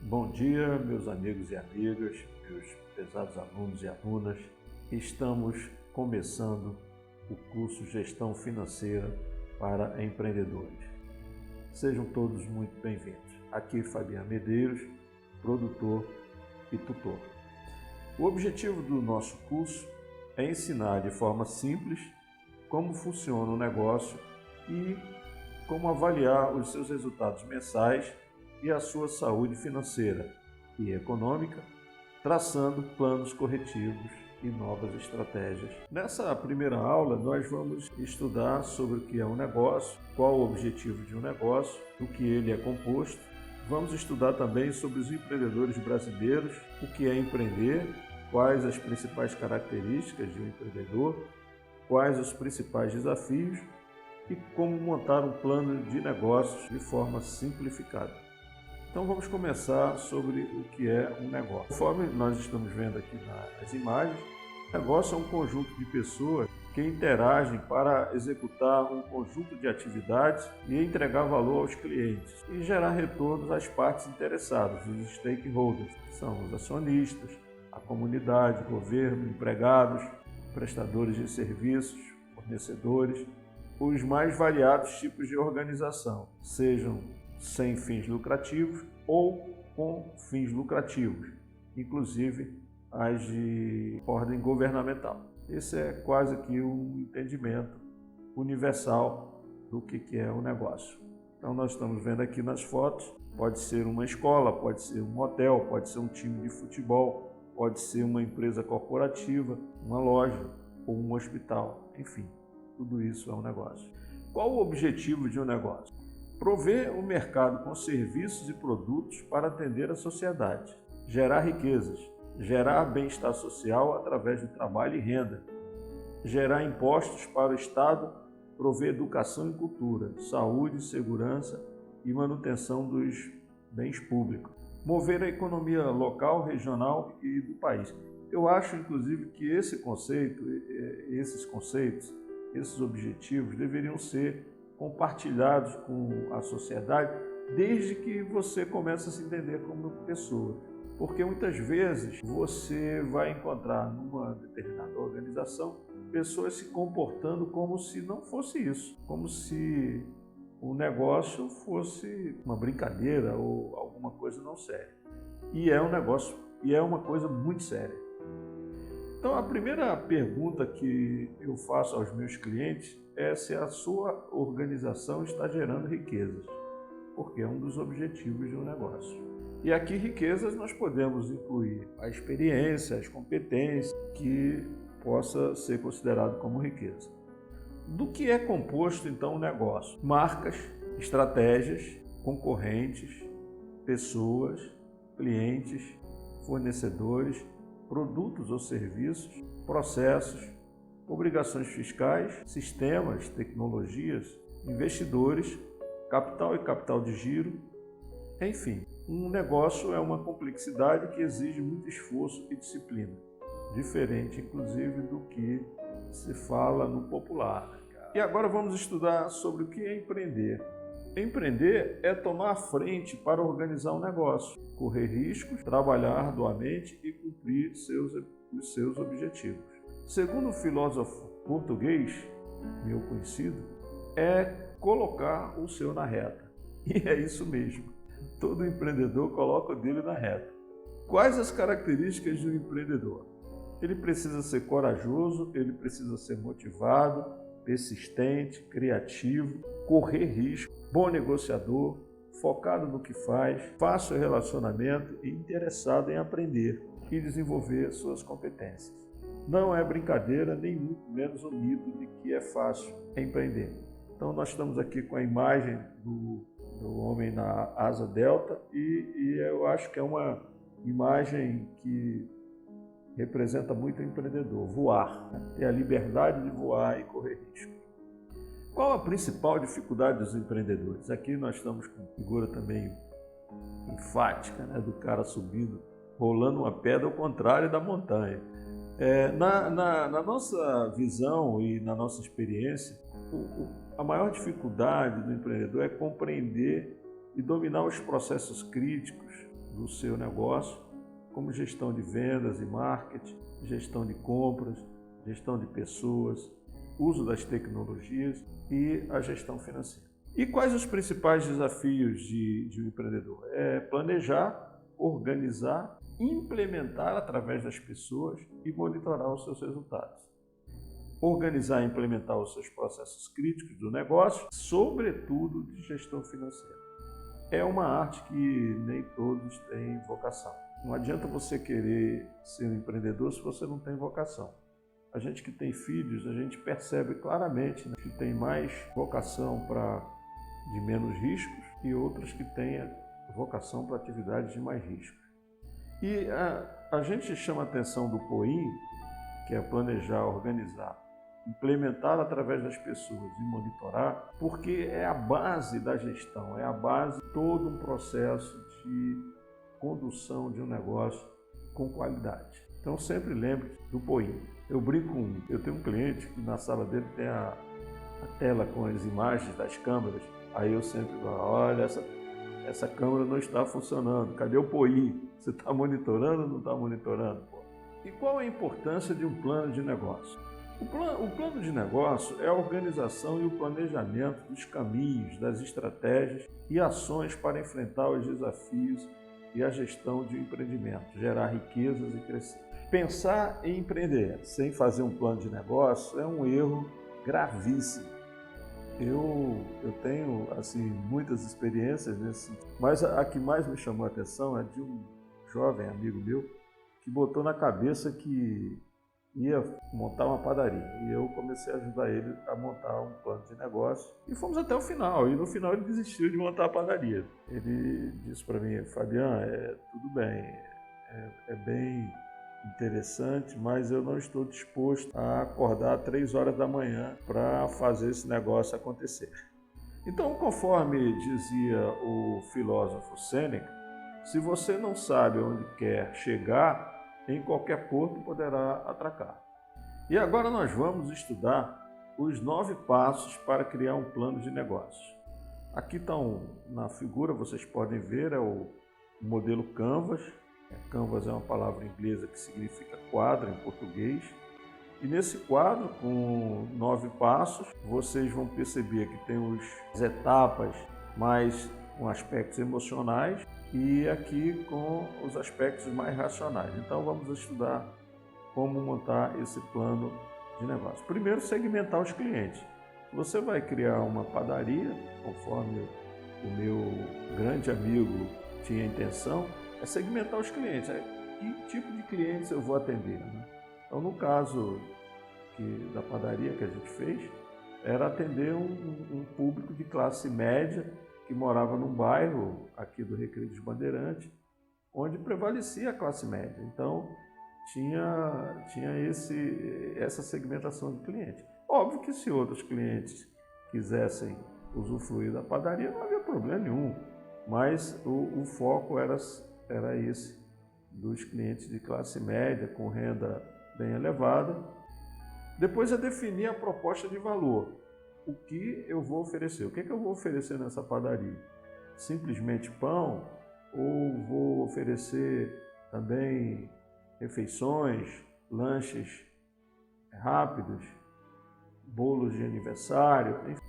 Bom dia, meus amigos e amigas, meus pesados alunos e alunas. Estamos começando o curso Gestão Financeira para Empreendedores. Sejam todos muito bem-vindos. Aqui Fabiano Medeiros, produtor e tutor. O objetivo do nosso curso é ensinar de forma simples como funciona o negócio e como avaliar os seus resultados mensais e a sua saúde financeira e econômica, traçando planos corretivos e novas estratégias. Nessa primeira aula, nós vamos estudar sobre o que é um negócio, qual o objetivo de um negócio, do que ele é composto. Vamos estudar também sobre os empreendedores brasileiros, o que é empreender, quais as principais características de um empreendedor, quais os principais desafios e como montar um plano de negócios de forma simplificada. Então vamos começar sobre o que é um negócio. Conforme nós estamos vendo aqui nas imagens, negócio é um conjunto de pessoas que interagem para executar um conjunto de atividades e entregar valor aos clientes e gerar retornos às partes interessadas, os stakeholders, que são os acionistas, a comunidade, governo, empregados, prestadores de serviços, fornecedores, os mais variados tipos de organização, sejam sem fins lucrativos ou com fins lucrativos, inclusive as de ordem governamental. Esse é quase que um entendimento universal do que é o negócio. Então nós estamos vendo aqui nas fotos, pode ser uma escola, pode ser um hotel, pode ser um time de futebol, pode ser uma empresa corporativa, uma loja ou um hospital, enfim, tudo isso é um negócio. Qual o objetivo de um negócio? Prover o mercado com serviços e produtos para atender a sociedade, gerar riquezas, gerar bem-estar social através do trabalho e renda, gerar impostos para o Estado, prover educação e cultura, saúde, segurança e manutenção dos bens públicos, mover a economia local, regional e do país. Eu acho, inclusive, que esses conceitos, esses objetivos deveriam ser compartilhados com a sociedade desde que você comece a se entender como pessoa. Porque muitas vezes você vai encontrar numa determinada organização pessoas se comportando como se não fosse isso, como se o negócio fosse uma brincadeira ou alguma coisa não séria. E é um negócio, e é uma coisa muito séria. Então a primeira pergunta que eu faço aos meus clientes é se a sua organização está gerando riquezas, porque é um dos objetivos de um negócio. E aqui riquezas nós podemos incluir a experiência, as competências, que possa ser considerado como riqueza. Do que é composto então o negócio? Marcas, estratégias, concorrentes, pessoas, clientes, fornecedores, produtos ou serviços, processos, obrigações fiscais, sistemas, tecnologias, investidores, capital e capital de giro, enfim. Um negócio é uma complexidade que exige muito esforço e disciplina, diferente inclusive do que se fala no popular. E agora vamos estudar sobre o que é empreender. Empreender é tomar a frente para organizar um negócio, correr riscos, trabalhar arduamente e cumprir os seus objetivos. Segundo o filósofo português, meu conhecido, é colocar o seu na reta. E é isso mesmo. Todo empreendedor coloca o dele na reta. Quais as características de um empreendedor? Ele precisa ser corajoso, ele precisa ser motivado, persistente, criativo, correr risco, bom negociador, focado no que faz, fácil relacionamento e interessado em aprender e desenvolver suas competências. Não é brincadeira, nem muito menos um mito de que é fácil empreender. Então nós estamos aqui com a imagem do homem na asa delta e eu acho que é uma imagem que representa muito o empreendedor, voar, ter a liberdade de voar e correr risco. Qual a principal dificuldade dos empreendedores? Aqui nós estamos com uma figura também enfática, do cara subindo, rolando uma pedra ao contrário da montanha. Na nossa visão e na nossa experiência, a maior dificuldade do empreendedor é compreender e dominar os processos críticos do seu negócio, como gestão de vendas e marketing, gestão de compras, gestão de pessoas, uso das tecnologias e a gestão financeira. E quais os principais desafios de um empreendedor? É planejar, organizar, implementar através das pessoas e monitorar os seus resultados. Organizar e implementar os seus processos críticos do negócio, sobretudo de gestão financeira. É uma arte que nem todos têm vocação. Não adianta você querer ser um empreendedor se você não tem vocação. A gente que tem filhos, a gente percebe claramente, né, que tem mais vocação de menos riscos e outros que têm vocação para atividades de mais riscos. E a gente chama a atenção do POIM, que é planejar, organizar, implementar através das pessoas e monitorar, porque é a base da gestão, é a base de todo um processo de condução de um negócio com qualidade. Então sempre lembre do POIM. Eu tenho um cliente que na sala dele tem a tela com as imagens das câmeras, aí eu sempre falo, olha, essa câmera não está funcionando, cadê o POIM? Você está monitorando ou não está monitorando? E qual a importância de um plano de negócio? O plano de negócio é a organização e o planejamento dos caminhos, das estratégias e ações para enfrentar os desafios e a gestão de um empreendimento, gerar riquezas e crescer. Pensar em empreender sem fazer um plano de negócio é um erro gravíssimo. Eu tenho muitas experiências nesse sentido, mas a que mais me chamou a atenção é de um jovem amigo meu que botou na cabeça que ia montar uma padaria. E eu comecei a ajudar ele a montar um plano de negócio. E fomos até o final. E no final ele desistiu de montar a padaria. Ele disse para mim, Fabian, tudo bem, é bem interessante, mas eu não estou disposto a acordar 3 horas da manhã para fazer esse negócio acontecer. Então, conforme dizia o filósofo Sêneca, se você não sabe onde quer chegar, em qualquer porto poderá atracar. E agora nós vamos estudar os 9 passos para criar um plano de negócios. Aqui estão na figura, vocês podem ver, é o modelo Canvas. Canvas é uma palavra inglesa que significa quadro em português. E nesse quadro, com 9 passos, vocês vão perceber que tem as etapas mais com aspectos emocionais e aqui com os aspectos mais racionais. Então vamos estudar como montar esse plano de negócio. Primeiro, segmentar os clientes. Você vai criar uma padaria, conforme o meu grande amigo tinha a intenção, é segmentar os clientes. Que tipo de clientes eu vou atender, né? Então, no caso da padaria que a gente fez, era atender um público de classe média que morava num bairro aqui do Recreio dos Bandeirantes, onde prevalecia a classe média. Então, tinha essa segmentação de cliente. Óbvio que se outros clientes quisessem usufruir da padaria, não havia problema nenhum, mas o foco era esse, dos clientes de classe média, com renda bem elevada. Depois é definir a proposta de valor. O que eu vou oferecer? O que eu vou oferecer nessa padaria? Simplesmente pão? Ou vou oferecer também refeições, lanches rápidos, bolos de aniversário? Enfim,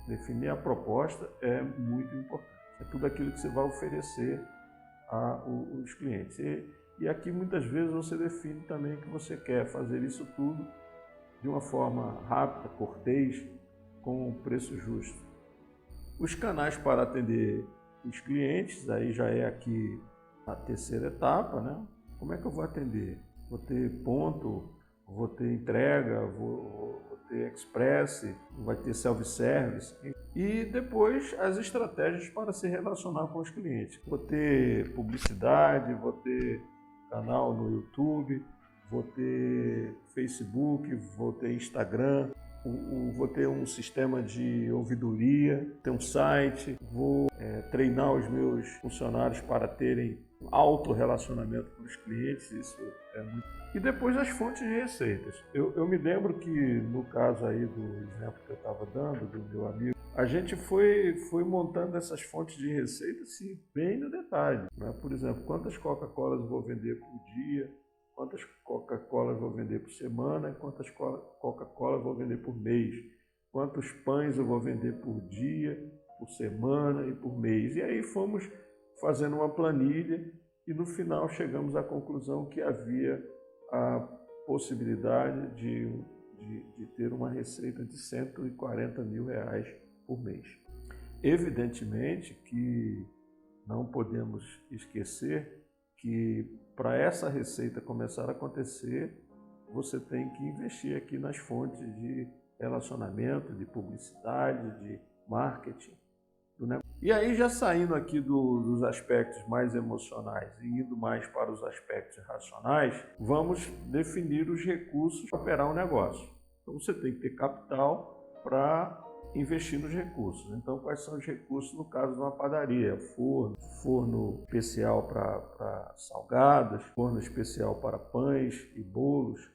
definir a proposta é muito importante. É tudo aquilo que você vai oferecer aos clientes. E aqui muitas vezes você define também que você quer fazer isso tudo de uma forma rápida, cortês, com preço justo. Os canais para atender os clientes, aí já é aqui a terceira etapa, né? Como é que eu vou atender? Vou ter ponto, vou ter entrega, vou ter express, vai ter self-service. E depois as estratégias para se relacionar com os clientes. Vou ter publicidade, vou ter canal no YouTube, vou ter Facebook, vou ter Instagram, vou ter um sistema de ouvidoria, ter um site, vou treinar os meus funcionários para terem alto relacionamento com os clientes, isso é muito. E depois as fontes de receitas. Eu me lembro que no caso aí do exemplo que eu estava dando, do meu amigo, a gente foi montando essas fontes de receita assim, bem no detalhe, né? Por exemplo, quantas Coca-Colas eu vou vender por dia, quantas Coca-Colas eu vou vender por semana, quantas Coca-Colas eu vou vender por mês, quantos pães eu vou vender por dia, por semana e por mês. E aí fomos fazendo uma planilha e no final chegamos à conclusão que havia a possibilidade de ter uma receita de R$ 140 mil por mês. Evidentemente que não podemos esquecer que para essa receita começar a acontecer, você tem que investir aqui nas fontes de relacionamento, de publicidade, de marketing. E aí, já saindo aqui dos aspectos mais emocionais e indo mais para os aspectos racionais, vamos definir os recursos para operar o negócio. Então, você tem que ter capital para investir nos recursos. Então, quais são os recursos no caso de uma padaria? Forno especial para salgados, forno especial para pães e bolos,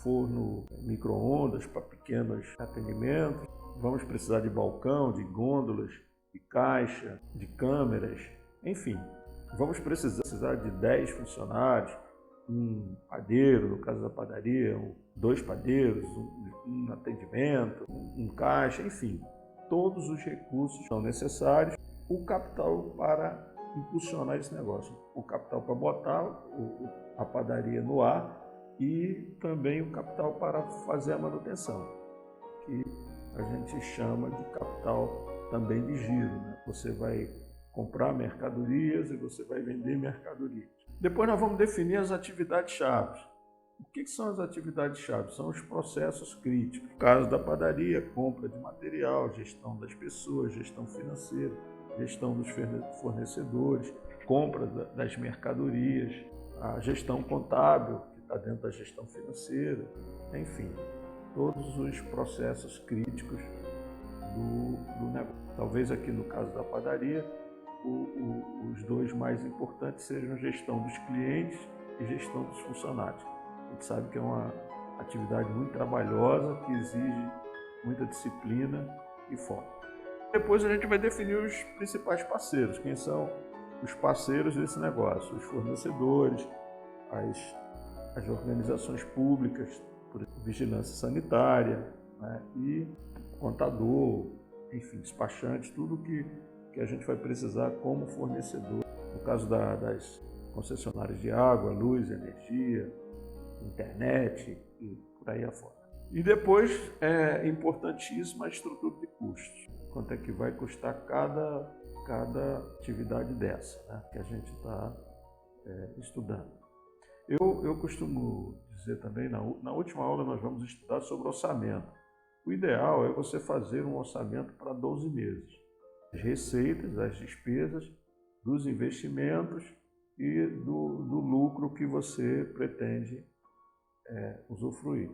forno micro-ondas para pequenos atendimentos. Vamos precisar de balcão, de gôndolas, de caixa, de câmeras, enfim. Vamos precisar de 10 funcionários, um padeiro, no caso da padaria, 2 padeiros, um atendimento, um caixa, enfim. Todos os recursos são necessários, o capital para impulsionar esse negócio, o capital para botar a padaria no ar e também o capital para fazer a manutenção, que a gente chama de capital também de giro, né? Você vai comprar mercadorias e você vai vender mercadorias. Depois nós vamos definir as atividades-chave. O que são as atividades-chave? São os processos críticos. No caso da padaria, compra de material, gestão das pessoas, gestão financeira, gestão dos fornecedores, compra das mercadorias, a gestão contábil, que está dentro da gestão financeira, enfim, todos os processos críticos do negócio. Talvez aqui no caso da padaria, os dois mais importantes sejam gestão dos clientes e gestão dos funcionários. A gente sabe que é uma atividade muito trabalhosa, que exige muita disciplina e foco. Depois a gente vai definir os principais parceiros, quem são os parceiros desse negócio, os fornecedores, as organizações públicas, por vigilância sanitária, né, e contador, enfim, despachante, tudo que a gente vai precisar como fornecedor. No caso das concessionárias de água, luz, energia, internet e por aí afora. E depois é importantíssima a estrutura de custos. Quanto é que vai custar cada atividade dessa, né, que a gente está estudando. Eu costumo dizer também, na última aula nós vamos estudar sobre orçamento. O ideal é você fazer um orçamento para 12 meses. As receitas, as despesas, dos investimentos e do lucro que você pretende usufruir.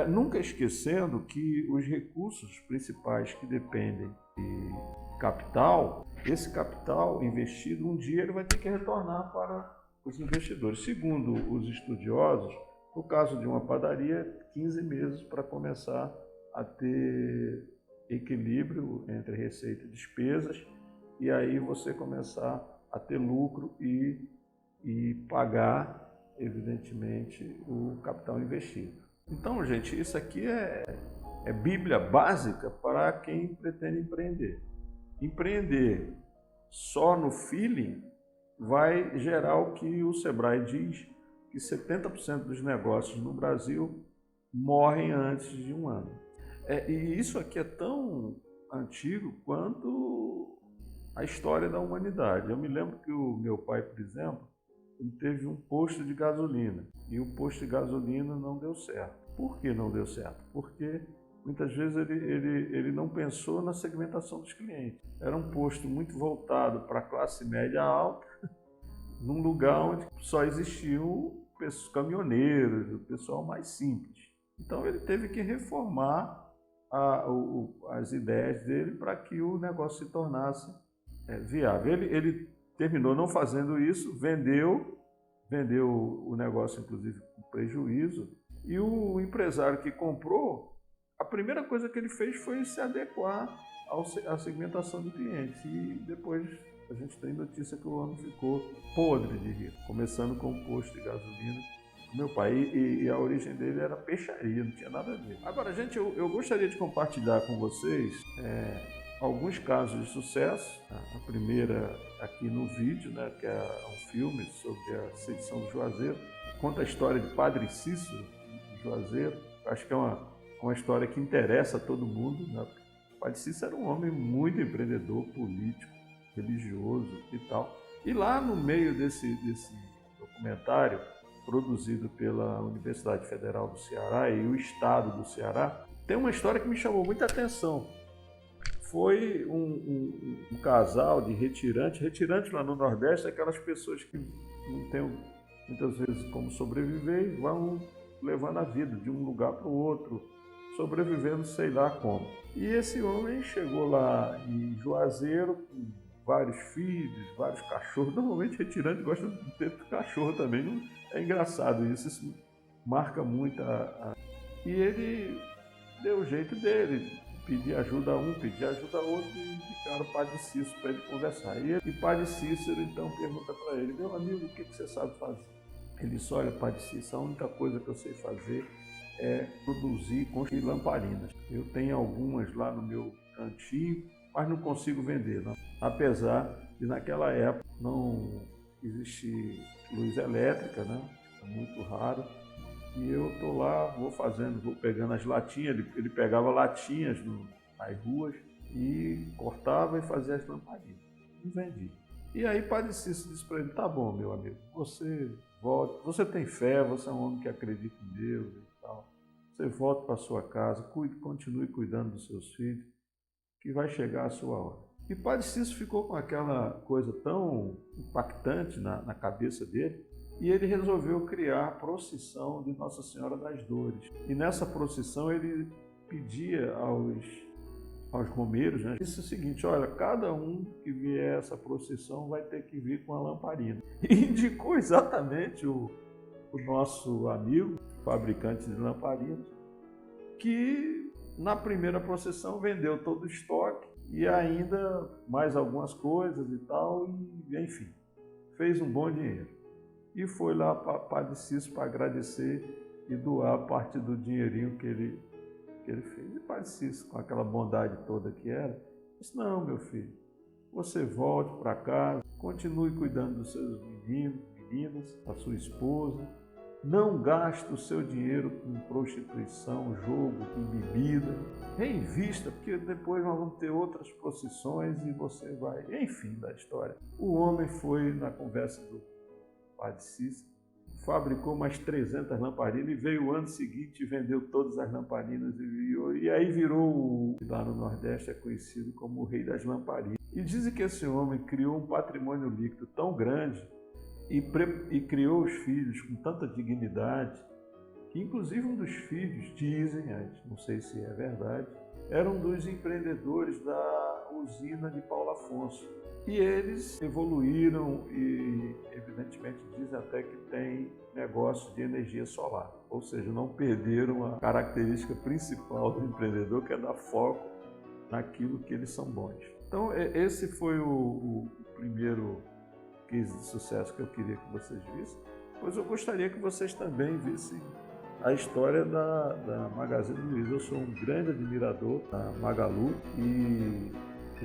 Nunca esquecendo que os recursos principais que dependem de capital, esse capital investido, um dia ele vai ter que retornar para os investidores. Segundo os estudiosos, no caso de uma padaria, 15 meses para começar a ter equilíbrio entre receita e despesas, e aí você começar a ter lucro e pagar, evidentemente, o capital investido. Então, gente, isso aqui é Bíblia básica para quem pretende empreender. Empreender só no feeling vai gerar o que o Sebrae diz, que 70% dos negócios no Brasil morrem antes de um ano. E isso aqui é tão antigo quanto a história da humanidade. Eu me lembro que o meu pai, por exemplo, ele teve um posto de gasolina e o posto de gasolina não deu certo. Por que não deu certo? Porque muitas vezes ele não pensou na segmentação dos clientes. Era um posto muito voltado para a classe média alta, num lugar onde só existiam caminhoneiros, o pessoal mais simples. Então ele teve que reformar as ideias dele para que o negócio se tornasse viável. Ele terminou não fazendo isso, vendeu o negócio, inclusive, com prejuízo, e o empresário que comprou, a primeira coisa que ele fez foi se adequar à segmentação de clientes. E depois a gente tem notícia que o homem ficou podre de rico, começando com um posto de gasolina. Meu pai, e a origem dele era peixaria, não tinha nada a ver. Agora, gente, eu gostaria de compartilhar com vocês alguns casos de sucesso. A primeira aqui no vídeo, né, que é um filme sobre a sedição do Juazeiro. Conta a história de Padre Cícero, do Juazeiro. Acho que é uma história que interessa a todo mundo, né? Padre Cícero era um homem muito empreendedor, político, religioso e tal. E lá no meio desse documentário, produzido pela Universidade Federal do Ceará e o Estado do Ceará, tem uma história que me chamou muita atenção. Foi um casal de retirantes lá no Nordeste, aquelas pessoas que não têm muitas vezes como sobreviver e vão levando a vida de um lugar para o outro, sobrevivendo sei lá como. E esse homem chegou lá em Juazeiro com vários filhos, vários cachorros. Normalmente retirante gosta de ter cachorro também. Não é engraçado isso marca muito E ele deu o jeito dele, pedir ajuda a um, pedir ajuda a outro e indicaram o Padre Cícero para ele conversar. E Padre Cícero então pergunta para ele: meu amigo, o que você sabe fazer? Ele disse: olha, Padre Cícero, a única coisa que eu sei fazer é produzir e construir lamparinas. Eu tenho algumas lá no meu cantinho, mas não consigo vender, não. Apesar de naquela época não existir luz elétrica, né? É muito raro. E eu estou lá, vou pegando as latinhas, ele pegava latinhas nas ruas e cortava e fazia as lamparinas. E vendia. E aí Padre Cícero disse para ele: tá bom, meu amigo, você volta, você tem fé, você é um homem que acredita em Deus e tal. Você volta para sua casa, continue cuidando dos seus filhos, que vai chegar a sua hora. E Padre Cícero ficou com aquela coisa tão impactante na cabeça dele, e ele resolveu criar a procissão de Nossa Senhora das Dores. E nessa procissão ele pedia aos romeiros, né, disse o seguinte: olha, cada um que vier a essa procissão vai ter que vir com a lamparina. E indicou exatamente o nosso amigo, fabricante de lamparinas, que na primeira procissão vendeu todo o estoque e ainda mais algumas coisas e tal, e enfim, fez um bom dinheiro. E foi lá para Padre Cícero para agradecer e doar parte do dinheirinho que ele fez. E Padre Cícero, com aquela bondade toda que era, disse: não, meu filho, você volte para casa, continue cuidando dos seus meninas, da sua esposa, não gaste o seu dinheiro com prostituição, jogo, com bebida, reinvista, porque depois nós vamos ter outras procissões e você vai, enfim, da história. O homem foi na conversa do Padre Cícero, fabricou mais 300 lamparinas e veio o ano seguinte e vendeu todas as lamparinas e aí virou, lá no Nordeste é conhecido como o rei das lamparinas. E dizem que esse homem criou um patrimônio líquido tão grande e criou os filhos com tanta dignidade, que inclusive um dos filhos, dizem, não sei se é verdade, era um dos empreendedores da usina de Paulo Afonso. E eles evoluíram e, evidentemente, dizem até que tem negócio de energia solar. Ou seja, não perderam a característica principal do empreendedor, que é dar foco naquilo que eles são bons. Então, esse foi o primeiro case de sucesso que eu queria que vocês vissem. Pois eu gostaria que vocês também vissem a história da Magazine Luiza. Eu sou um grande admirador da Magalu e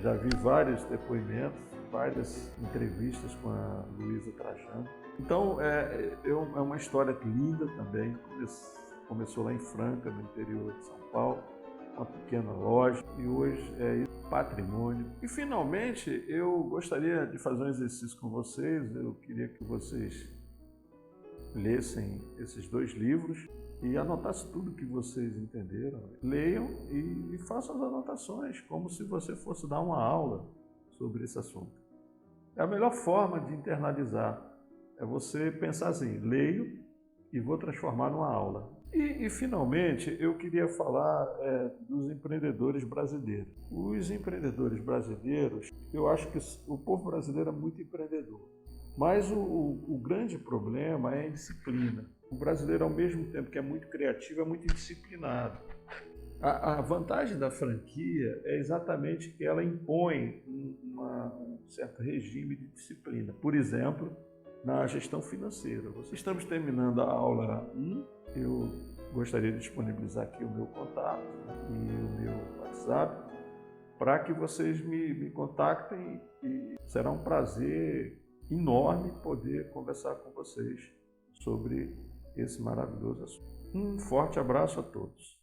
já vi vários depoimentos, várias entrevistas com a Luiza Trajano. Então, é uma história linda também. Começou lá em Franca, no interior de São Paulo, uma pequena loja, e hoje é patrimônio. E, finalmente, eu gostaria de fazer um exercício com vocês. Eu queria que vocês lessem esses 2 livros e anotassem tudo que vocês entenderam. Leiam e façam as anotações, como se você fosse dar uma aula sobre esse assunto. É a melhor forma de internalizar. É você pensar assim: leio e vou transformar numa aula. E finalmente, eu queria falar dos empreendedores brasileiros. Os empreendedores brasileiros, eu acho que o povo brasileiro é muito empreendedor. Mas o grande problema é a indisciplina. O brasileiro, ao mesmo tempo que é muito criativo, é muito indisciplinado. A vantagem da franquia é exatamente que ela impõe um certo regime de disciplina. Por exemplo, na gestão financeira. Estamos terminando a aula 1. Eu gostaria de disponibilizar aqui o meu contato e o meu WhatsApp para que vocês me contactem, e será um prazer enorme poder conversar com vocês sobre esse maravilhoso assunto. Um forte abraço a todos.